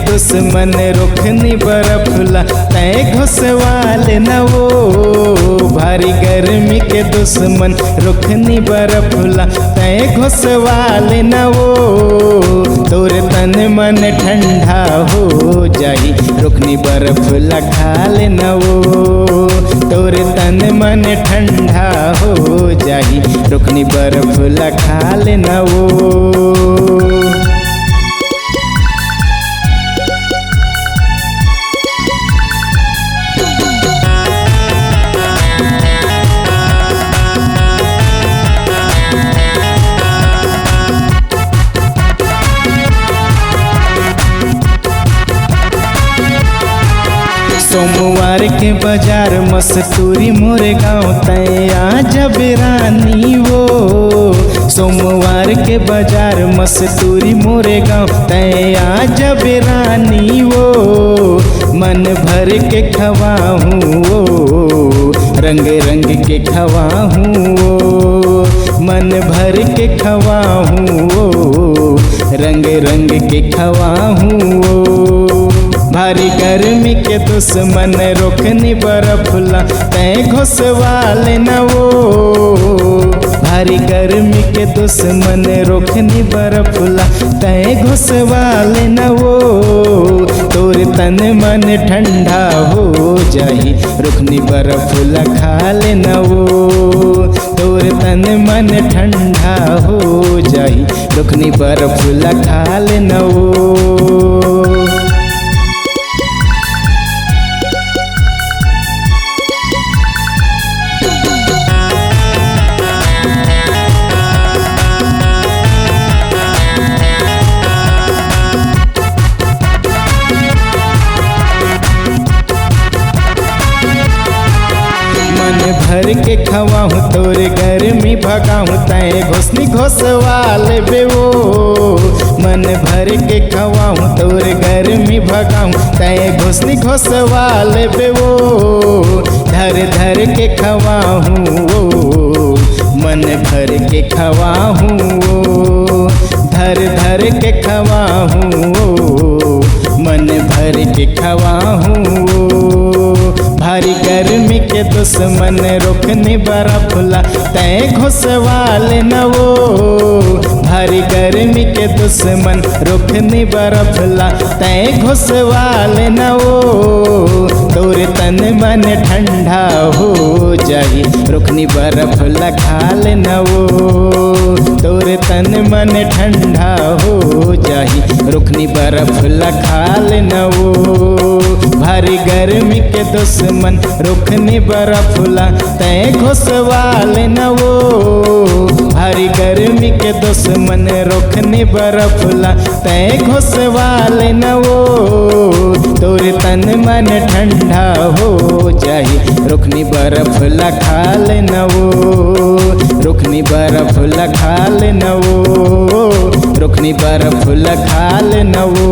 दुश्मन रुखनी बर्फला तय घुसवाल न वो। भारी गर्मी के दुश्मन रुखनी बर्फला तय घुसवाल न वो। तोर तन मन ठंडा हो जाई रुखनी बर्फला खाल न वो। तोर तन मन ठंडा हो जाई रुखनी बर्फला खाल न वो। सोमवार के बाजार मस्तूरी मोरे गाँव तय जब रानी वो। सोमवार के बाजार मस्तूरी मोरे गाँव तय जब रानी वो। मन भर के खवाहूँ वो रंग रंग के खवाहूँ वो। मन भर के खवाहूँ वो रंग रंग के खवाहूँ वो। भारी गर्मी के दुश्मन रुखनी बर्फला तय घुसवाल न वो। भारी गर्मी के दुश्मन रुखनी बर्फला तय घुसवाल न वो। तोर तन मन ठंडा हो जाई रुखनी बर्फला खाल न वो। तोर तन मन ठंडा हो जाई रुखनी बर्फला खाल न वो। भर के खवाहूँ तोरे गर्मी भगाऊँ तय घुसनी घुसवाल बेवो। मन भर के खवाहूँ तोरे गर्मी भगाऊँ तय घुसनी घुसवाल बेवो। धर धर के खवाहूँ वो मन भर के खवाहूँ वो। धर धर के खवाहूँ वो मन भर के खवाहूँ वो। भारी गर्मी के दुश्मन रुखनी बर्फला तय घुसवाल न वो। भारी गर्मी के दुश्मन रुखनी बर्फला तय घुसवाल न वो। तोर तन मन ठंडा हो जाई रुखनी बर्फला खाल न वो। तोर तन मन ठंडा हो जाई रुखनी बर्फला खाल न वो। भारी गर्मी के दुश्मन रुखनी बर्फला तय घुसवाल न वो। भारी गर्मी के दुश्मन रुखनी बर्फला तय घुसवाल न वो। तोर तन मन ठंडा हो जाई रुखनी बर्फला खाल न वो। रुखनी बर्फला खाल न वो। रुखनी बर्फला खाल न वो।